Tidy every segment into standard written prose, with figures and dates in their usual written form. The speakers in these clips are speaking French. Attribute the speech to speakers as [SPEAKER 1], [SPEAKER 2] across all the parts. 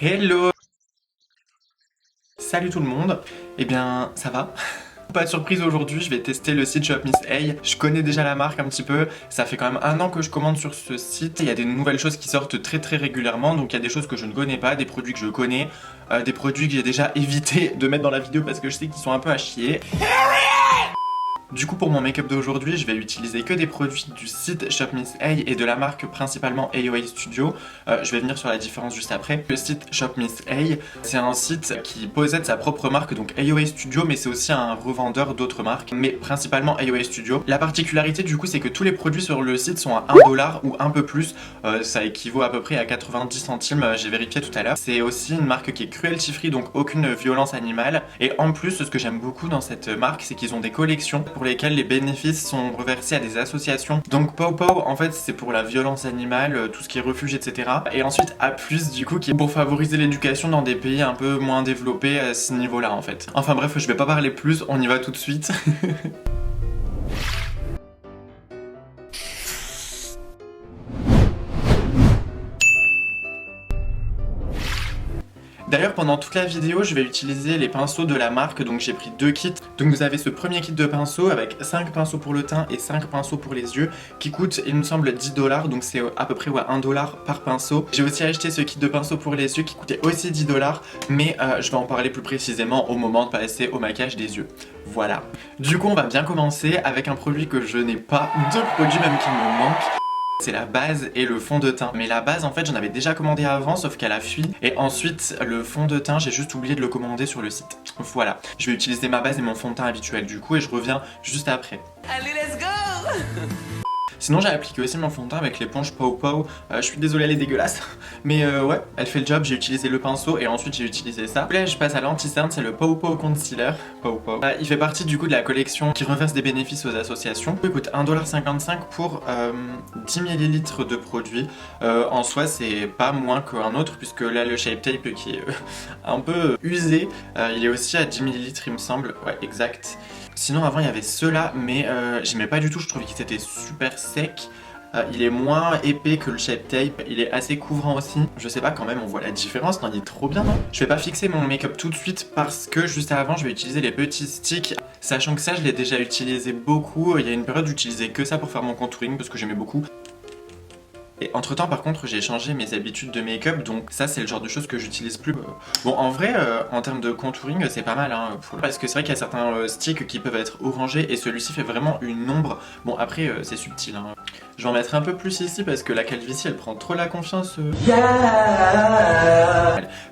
[SPEAKER 1] Hello! Salut tout le monde. Eh bien, ça va? Pas de surprise aujourd'hui, je vais tester le site Shop Miss A. Je connais déjà la marque un petit peu, ça fait quand même un an que je commande sur ce site. Il y a des nouvelles choses qui sortent très régulièrement, donc il y a des choses que je ne connais pas, des produits que je connais, des produits que j'ai déjà évité de mettre dans la vidéo parce que je sais qu'ils sont un peu à chier. Du coup pour mon make-up d'aujourd'hui, je vais utiliser que des produits du site Shop Miss A et de la marque principalement AOA Studio. Je vais venir sur la différence juste après. Le site Shop Miss A, c'est un site qui possède sa propre marque, donc AOA Studio, mais c'est aussi un revendeur d'autres marques, mais principalement AOA Studio. La particularité du coup, c'est que tous les produits sur le site sont à 1$ ou un peu plus. Ça équivaut à peu près à 90 centimes, j'ai vérifié tout à l'heure. C'est aussi une marque qui est cruelty free, donc aucune violence animale. Et en plus, ce que j'aime beaucoup dans cette marque, c'est qu'ils ont des collections pour lesquels les bénéfices sont reversés à des associations. Donc Pow Pow, en fait, c'est pour la violence animale, tout ce qui est refuge, etc. Et ensuite A+, du coup, qui est pour favoriser l'éducation dans des pays un peu moins développés à ce niveau-là, en fait. Enfin bref, je vais pas parler plus, on y va tout de suite. D'ailleurs pendant toute la vidéo je vais utiliser les pinceaux de la marque, donc j'ai pris deux kits. Donc vous avez ce premier kit de pinceaux avec 5 pinceaux pour le teint et 5 pinceaux pour les yeux qui coûte il me semble 10$, donc c'est à peu près 1$ par pinceau. J'ai aussi acheté ce kit de pinceaux pour les yeux qui coûtait aussi 10$, mais je vais en parler plus précisément au moment de passer au maquillage des yeux. Voilà. Du coup on va bien commencer avec un produit que je n'ai pas, deux produits même qui me manquent. C'est la base et le fond de teint. Mais la base en fait j'en avais déjà commandé avant sauf qu'elle a fui. Et ensuite le fond de teint j'ai juste oublié de le commander sur le site. Voilà. Je vais utiliser ma base et mon fond de teint habituel du coup et je reviens juste après.
[SPEAKER 2] Allez, let's go!
[SPEAKER 1] Sinon j'ai appliqué aussi mon fond de teint avec l'éponge Pow Pow. Je suis désolée elle est dégueulasse. Mais ouais, elle fait le job, j'ai utilisé le pinceau et ensuite j'ai utilisé ça. Là je passe à l'anti-cerne, c'est le Pow Pow Concealer. Pow Pow. Il fait partie du coup de la collection qui reverse des bénéfices aux associations. Il coûte 1,55$ pour 10 ml de produit. En soi c'est pas moins qu'un autre puisque là le Shape Tape qui est un peu usé, il est aussi à 10 ml il me semble. Ouais exact. Sinon avant il y avait ceux-là mais j'aimais pas du tout, je trouvais qu'il était super sec. Il est moins épais que le Shape Tape, il est assez couvrant aussi. Je sais pas quand même on voit la différence, non il est trop bien non? Je vais pas fixer mon make-up tout de suite parce que juste avant je vais utiliser les petits sticks. Sachant que ça je l'ai déjà utilisé beaucoup, il y a une période où j'utilisais que ça pour faire mon contouring parce que j'aimais beaucoup. Et entre temps par contre j'ai changé mes habitudes de make-up donc ça c'est le genre de choses que j'utilise plus. Bon en vrai en termes de contouring c'est pas mal hein, parce que c'est vrai qu'il y a certains sticks qui peuvent être orangés et celui-ci fait vraiment une ombre. Bon après c'est subtil hein. Je vais en mettre un peu plus ici parce que la calvitie elle prend trop la confiance.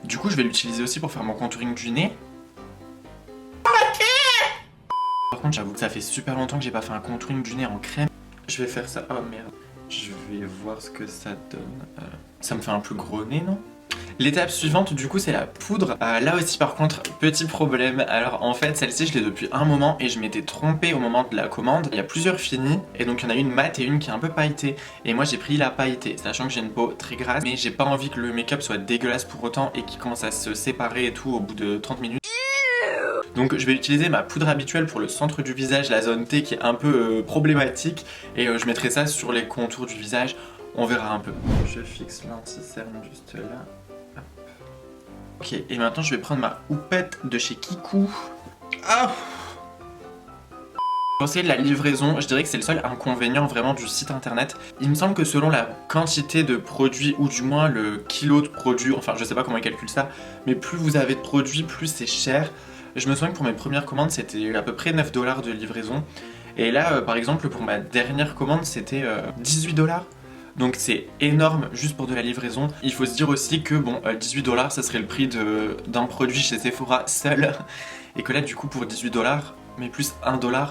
[SPEAKER 1] Du coup je vais l'utiliser aussi pour faire mon contouring du nez. Par contre j'avoue que ça fait super longtemps que j'ai pas fait un contouring du nez en crème. Je vais faire ça, oh merde. Je vais voir ce que ça donne. Ça me fait un plus gros nez, non? L'étape suivante, du coup, c'est la poudre. Là aussi, par contre, petit problème. Alors, en fait, celle-ci, je l'ai depuis un moment et je m'étais trompée au moment de la commande. Il y a plusieurs finies et donc il y en a une mate et une qui est un peu pailletée. Et moi, j'ai pris la pailletée, sachant que j'ai une peau très grasse, mais j'ai pas envie que le make-up soit dégueulasse pour autant et qu'il commence à se séparer et tout au bout de 30 minutes. Donc je vais utiliser ma poudre habituelle pour le centre du visage, la zone T qui est un peu problématique. Et je mettrai ça sur les contours du visage, on verra un peu. Je fixe l'anti-cerne juste là. Hop. Ok, et maintenant je vais prendre ma houppette de chez Kikou. Ah! Pour ce qui est de la livraison, je dirais que c'est le seul inconvénient vraiment du site internet. Il me semble que selon la quantité de produits, ou du moins le kilo de produits, enfin je sais pas comment ils calculent ça, mais plus vous avez de produits, plus c'est cher. Je me souviens que pour mes premières commandes, c'était à peu près 9$ de livraison. Et là, par exemple, pour ma dernière commande, c'était 18$. Donc c'est énorme juste pour de la livraison. Il faut se dire aussi que bon, 18$, ça serait le prix d'un produit chez Sephora seul. Et que là, du coup, pour 18$, mais plus 1$,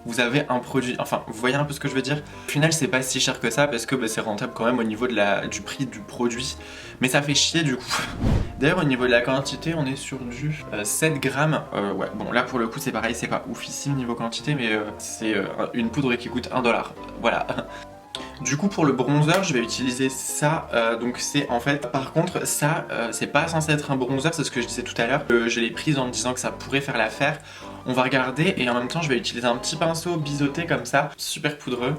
[SPEAKER 1] vous avez un produit, enfin vous voyez un peu ce que je veux dire. Au final c'est pas si cher que ça parce que c'est rentable quand même au niveau du prix du produit. Mais ça fait chier du coup. D'ailleurs au niveau de la quantité on est sur du 7 grammes. Ouais bon là pour le coup c'est pareil, c'est pas oufissime niveau quantité mais c'est une poudre qui coûte 1$. Voilà. Du coup pour le bronzer je vais utiliser ça, donc c'est en fait, par contre ça c'est pas censé être un bronzer, c'est ce que je disais tout à l'heure, je l'ai prise en me disant que ça pourrait faire l'affaire. On va regarder et en même temps je vais utiliser un petit pinceau biseauté comme ça, super poudreux.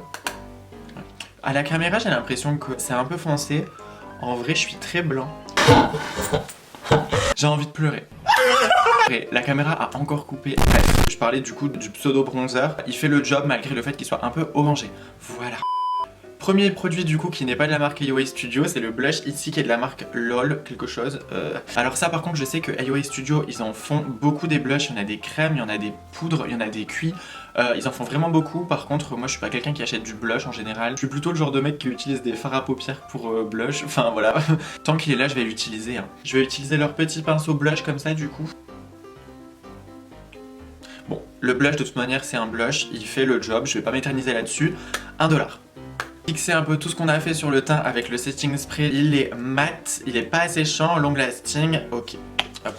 [SPEAKER 1] À la caméra j'ai l'impression que c'est un peu foncé, en vrai je suis très blanc. J'ai envie de pleurer. Et la caméra a encore coupé. Bref, je parlais du coup du pseudo bronzer. Il fait le job malgré le fait qu'il soit un peu orangé. Voilà. Premier produit du coup qui n'est pas de la marque AOA Studio, c'est le blush ici qui est de la marque LOL quelque chose. Alors ça par contre je sais que AOA Studio ils en font beaucoup des blushs, il y en a des crèmes, il y en a des poudres, il y en a des cuits. Ils en font vraiment beaucoup. Par contre moi je suis pas quelqu'un qui achète du blush en général. Je suis plutôt le genre de mec qui utilise des fards à paupières pour blush. Enfin voilà. Tant qu'il est là je vais l'utiliser. Je vais utiliser leur petit pinceau blush comme ça du coup. Bon, le blush de toute manière c'est un blush, il fait le job, je vais pas m'éterniser là-dessus. 1$. Fixer un peu tout ce qu'on a fait sur le teint avec le setting spray. Il est mat, il est pas asséchant, long lasting. Ok. Hop.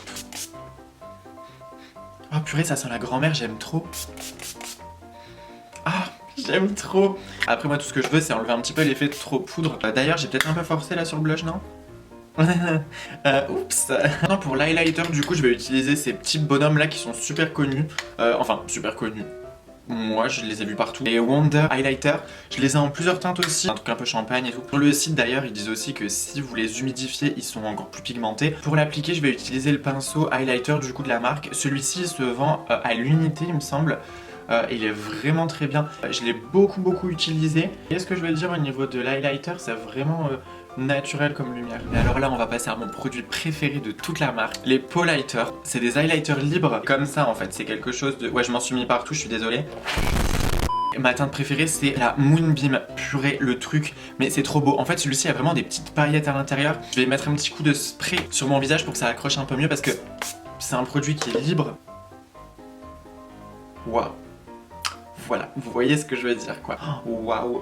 [SPEAKER 1] Oh purée, ça sent la grand-mère, j'aime trop. Ah, j'aime trop. Après moi tout ce que je veux c'est enlever un petit peu l'effet de trop poudre. D'ailleurs j'ai peut-être un peu forcé là sur le blush, non? Oups. Non, pour l'highlighter du coup je vais utiliser ces petits bonhommes là qui sont super connus. Enfin super connus. Moi je les ai vus partout. Les Wonder Highlighter, je les ai en plusieurs teintes aussi, un truc un peu champagne et tout. Sur le site d'ailleurs ils disent aussi que si vous les humidifiez ils sont encore plus pigmentés. Pour l'appliquer je vais utiliser le pinceau highlighter du coup de la marque. Celui-ci se vend à l'unité il me semble. Il est vraiment très bien. Je l'ai beaucoup utilisé. Qu'est-ce que je veux dire au niveau de l'highlighter, c'est vraiment naturel comme lumière. Et alors là on va passer à mon produit préféré de toute la marque, les Powlighter. C'est des highlighters libres comme ça en fait, c'est quelque chose de... Ouais je m'en suis mis partout, je suis désolé. Ma teinte préférée c'est la Moonbeam, purée le truc, mais c'est trop beau. En fait celui-ci a vraiment des petites paillettes à l'intérieur. Je vais mettre un petit coup de spray sur mon visage pour que ça accroche un peu mieux parce que c'est un produit qui est libre. Waouh. Voilà, vous voyez ce que je veux dire quoi. Waouh.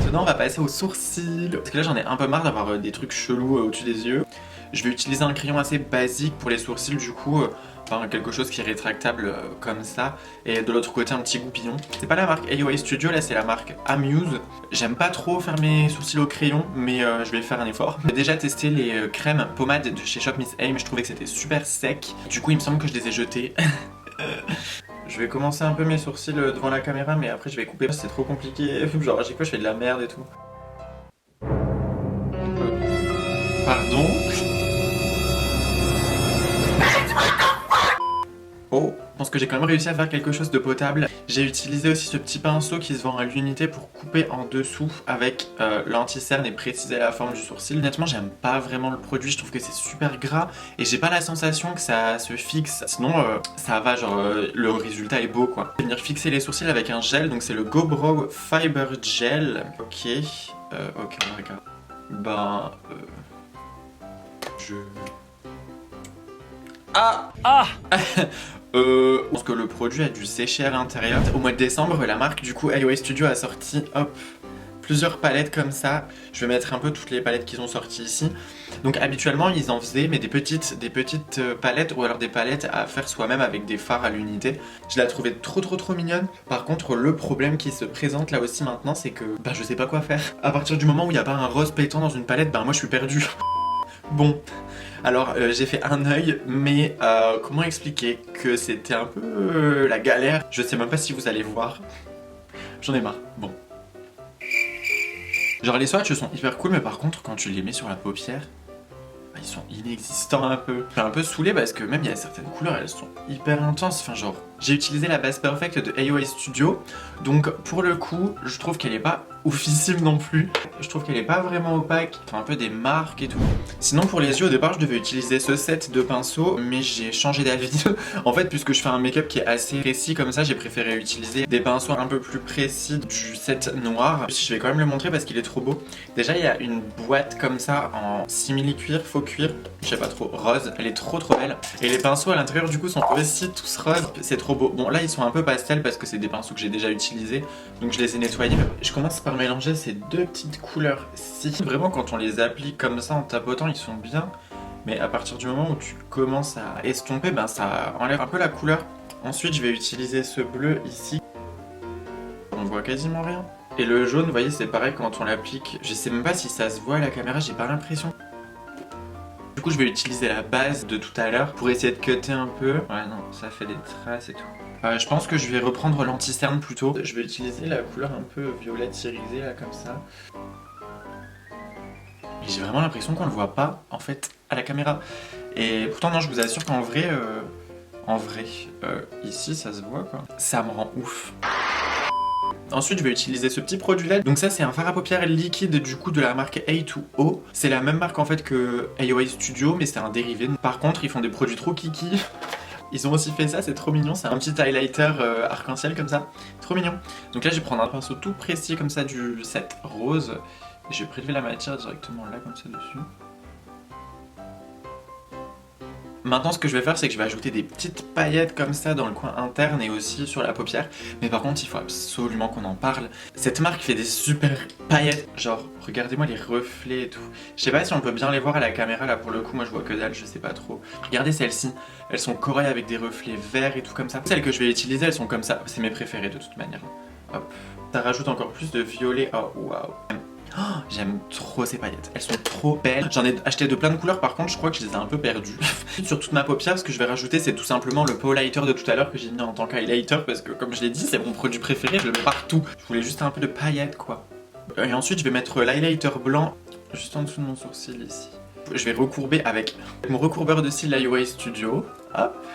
[SPEAKER 1] Maintenant on va passer aux sourcils. Parce que là j'en ai un peu marre d'avoir des trucs chelous au-dessus des yeux. Je vais utiliser un crayon assez basique pour les sourcils du coup. Enfin quelque chose qui est rétractable comme ça. Et de l'autre côté un petit goupillon. C'est pas la marque AOA Studio, là c'est la marque Amuse. J'aime pas trop faire mes sourcils au crayon, mais je vais faire un effort. J'ai déjà testé les crèmes pommades de chez Shop Miss Aim, je trouvais que c'était super sec. Du coup il me semble que je les ai jetées. Je vais commencer un peu mes sourcils devant la caméra, mais après je vais couper, c'est trop compliqué. Genre à chaque fois je fais de la merde et tout. Pardon? Oh, je pense que j'ai quand même réussi à faire quelque chose de potable. J'ai utilisé aussi ce petit pinceau qui se vend à l'unité pour couper en dessous avec l'anti-cerne et préciser la forme du sourcil. Honnêtement, j'aime pas vraiment le produit, je trouve que c'est super gras et j'ai pas la sensation que ça se fixe. Sinon, ça va, genre le résultat est beau quoi. Je vais venir fixer les sourcils avec un gel, donc c'est le Go Brow Fiber Gel. Ok, ok, on regarde. Ben, je... Ah. Je pense que le produit a dû sécher à l'intérieur. Au mois de décembre, la marque du coup AOA Studio a sorti plusieurs palettes comme ça. Je vais mettre un peu toutes les palettes qu'ils ont sorties ici. Donc habituellement ils en faisaient mais des petites palettes ou alors des palettes à faire soi-même avec des fards à l'unité. Je la trouvais trop mignonne. Par contre le problème qui se présente là aussi maintenant c'est que je sais pas quoi faire. À partir du moment où il n'y a pas un rose pétant dans une palette, moi je suis perdu. Bon, alors j'ai fait un œil, mais comment expliquer que c'était un peu la galère. Je sais même pas si vous allez voir. J'en ai marre, bon. Genre les swatchs sont hyper cool, mais par contre quand tu les mets sur la paupière, ils sont inexistants un peu. Je suis un peu saoulé parce que même il y a certaines couleurs, elles sont hyper intenses. Enfin genre, j'ai utilisé la base perfect de AOA Studio. Donc pour le coup, je trouve qu'elle est pas oufissime non plus. Je trouve qu'elle est pas vraiment opaque. Enfin un peu des marques et tout. Sinon pour les yeux, au départ je devais utiliser ce set de pinceaux, mais j'ai changé d'avis. En fait, puisque je fais un make-up qui est assez précis comme ça, j'ai préféré utiliser des pinceaux un peu plus précis du set noir. Je vais quand même le montrer parce qu'il est trop beau. Déjà il y a une boîte comme ça en simili-cuir, faux cuir, je sais pas trop, rose. Elle est trop belle. Et les pinceaux à l'intérieur du coup sont aussi tous roses. C'est trop beau. Bon là ils sont un peu pastel parce que c'est des pinceaux que j'ai déjà utilisés. Donc je les ai nettoyés. Je commence par mélanger ces deux petites couleurs-ci. Vraiment quand on les applique comme ça en tapotant ils sont bien. Mais à partir du moment où tu commences à estomper, ça enlève un peu la couleur. Ensuite je vais utiliser ce bleu ici. On voit quasiment rien. Et le jaune, vous voyez, c'est pareil quand on l'applique. Je sais même pas si ça se voit à la caméra, j'ai pas l'impression. Du coup je vais utiliser la base de tout à l'heure pour essayer de cutter un peu. Ouais non, ça fait des traces et tout. Je pense que je vais reprendre l'anti-cerne plutôt. Je vais utiliser la couleur un peu violette irisée là comme ça. Et j'ai vraiment l'impression qu'on le voit pas en fait à la caméra. Et pourtant non, je vous assure qu'en vrai, ici ça se voit quoi. Ça me rend ouf. Ensuite, je vais utiliser ce petit produit là. Donc ça, c'est un fard à paupières liquide du coup de la marque A2O. C'est la même marque en fait que AOA Studio, mais c'est un dérivé. Par contre, ils font des produits trop kiki. Ils ont aussi fait ça, c'est trop mignon. C'est un petit highlighter arc-en-ciel comme ça. Trop mignon. Donc là, je vais prendre un pinceau tout précis comme ça du set rose. Et je vais prélever la matière directement là comme ça dessus. Maintenant, ce que je vais faire, c'est que je vais ajouter des petites paillettes comme ça dans le coin interne et aussi sur la paupière. Mais par contre, il faut absolument qu'on en parle. Cette marque fait des super paillettes. Genre, regardez-moi les reflets et tout. Je sais pas si on peut bien les voir à la caméra, là pour le coup, moi je vois que dalle, je sais pas trop. Regardez celles-ci, elles sont corées avec des reflets verts et tout comme ça. Celles que je vais utiliser, elles sont comme ça. C'est mes préférées de toute manière. Hop. Ça rajoute encore plus de violet. Oh, waouh. Oh, j'aime trop ces paillettes, elles sont trop belles. J'en ai acheté de plein de couleurs, par contre je crois que je les ai un peu perdues. Sur toute ma paupière, ce que je vais rajouter, c'est tout simplement le Powlighter de tout à l'heure que j'ai mis en tant qu'highlighter parce que comme je l'ai dit, c'est mon produit préféré, je le mets partout. Je voulais juste un peu de paillettes quoi. Et ensuite je vais mettre l'highlighter blanc juste en dessous de mon sourcil ici. Je vais recourber avec mon recourbeur de cils AOA Studio. Hop.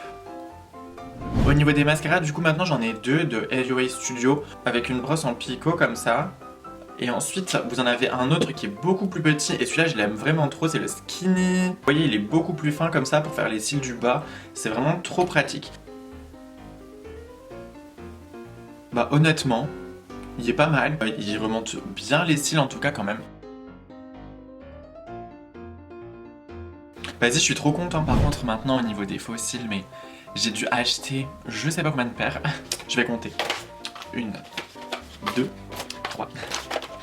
[SPEAKER 1] Au niveau des mascaras, du coup maintenant j'en ai deux de AOA Studio avec une brosse en picot comme ça. Et ensuite, vous en avez un autre qui est beaucoup plus petit et celui-là je l'aime vraiment trop, c'est le Skinny. Vous voyez, il est beaucoup plus fin comme ça pour faire les cils du bas. C'est vraiment trop pratique. Bah honnêtement, il est pas mal. Il remonte bien les cils en tout cas quand même. Vas-y, je suis trop content. Par contre maintenant au niveau des faux cils, mais j'ai dû acheter je sais pas combien de paires. Je vais compter. 1, 2, 3...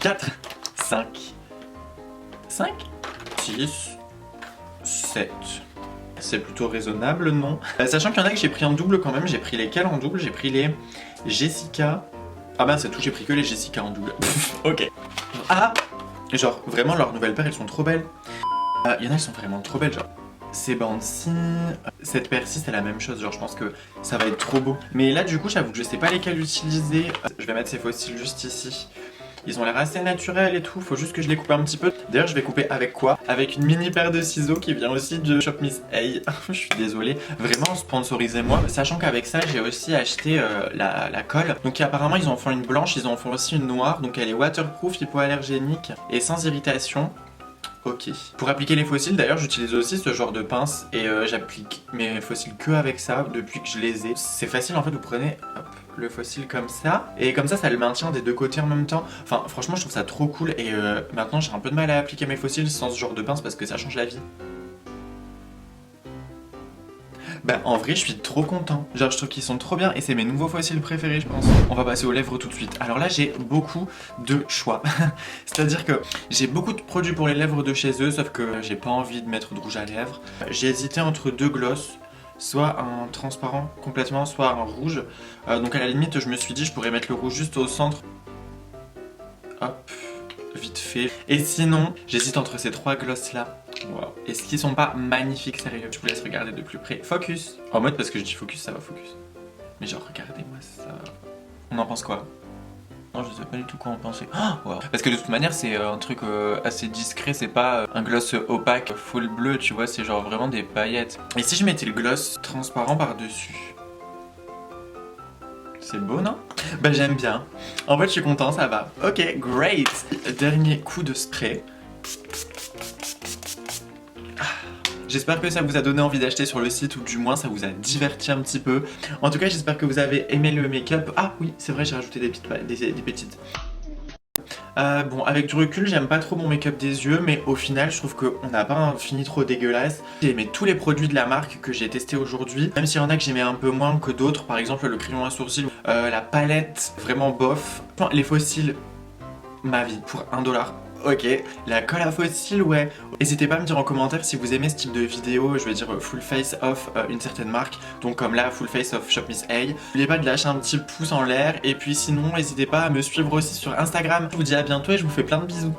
[SPEAKER 1] 4, 5, 6, 7. C'est plutôt raisonnable, non? Sachant qu'il y en a que j'ai pris en double quand même, j'ai pris lesquels en double? J'ai pris les Jessica. Ah bah c'est tout, j'ai pris que les Jessica en double. Ok. Ah! Genre, vraiment, leurs nouvelles paires, elles sont trop belles. Il y en a, elles sont vraiment trop belles, genre. Ces bandes-ci, cette paire-ci, c'est la même chose, genre je pense que ça va être trop beau. Mais là, du coup, j'avoue que je sais pas lesquels utiliser. Je vais mettre ces fossiles juste ici. Ils ont l'air assez naturels et tout, faut juste que je les coupe un petit peu. D'ailleurs, je vais couper avec quoi? Avec une mini paire de ciseaux qui vient aussi de Shop Miss A. Je suis désolé, vraiment sponsorisez-moi. Sachant qu'avec ça, j'ai aussi acheté la colle. Donc apparemment, ils en font une blanche, ils en font aussi une noire. Donc elle est waterproof, hypoallergénique et sans irritation. Ok. Pour appliquer les fossiles, d'ailleurs, j'utilise aussi ce genre de pince et j'applique mes fossiles que avec ça depuis que je les ai. C'est facile en fait, vous prenez hop, le fossile comme ça et comme ça le maintient des deux côtés en même temps. Enfin, franchement, je trouve ça trop cool et maintenant j'ai un peu de mal à appliquer mes fossiles sans ce genre de pince parce que ça change la vie. Bah en vrai je suis trop content, genre je trouve qu'ils sont trop bien et c'est mes nouveaux fossiles préférés je pense. On va passer aux lèvres tout de suite. Alors là j'ai beaucoup de choix, c'est à dire que j'ai beaucoup de produits pour les lèvres de chez eux sauf que j'ai pas envie de mettre de rouge à lèvres. J'ai hésité entre deux gloss, soit un transparent complètement, soit un rouge. Donc à la limite je me suis dit je pourrais mettre le rouge juste au centre. Hop, vite fait. Et sinon j'hésite entre ces trois gloss là. Wow. Est-ce qu'ils sont pas magnifiques, sérieux? Je vous laisse regarder de plus près. Focus. En mode parce que je dis focus, ça va focus. Mais genre regardez-moi ça. On en pense quoi? Non, je sais pas du tout quoi en penser. Oh, wow. Parce que de toute manière c'est un truc assez discret, c'est pas un gloss opaque full bleu, tu vois, c'est genre vraiment des paillettes. Et si je mettais le gloss transparent par-dessus? C'est beau, non? Bah j'aime bien. En fait je suis content, ça va. Ok, great. Dernier coup de spray. J'espère que ça vous a donné envie d'acheter sur le site ou du moins ça vous a diverti un petit peu. En tout cas j'espère que vous avez aimé le make-up. Ah oui c'est vrai j'ai rajouté des petites. Bon avec du recul j'aime pas trop mon make-up des yeux mais au final je trouve qu'on n'a pas un fini trop dégueulasse. J'ai aimé tous les produits de la marque que j'ai testé aujourd'hui. Même s'il y en a que j'aimais un peu moins que d'autres. Par exemple le crayon à sourcils, la palette vraiment bof. Les fossiles, ma vie pour 1 $. Ok, la colle à fossiles, ouais. N'hésitez pas à me dire en commentaire si vous aimez ce type de vidéo, je veux dire full face off une certaine marque, donc comme là, full face off Shop Miss A. N'oubliez pas de lâcher un petit pouce en l'air, et puis sinon, n'hésitez pas à me suivre aussi sur Instagram. Je vous dis à bientôt et je vous fais plein de bisous.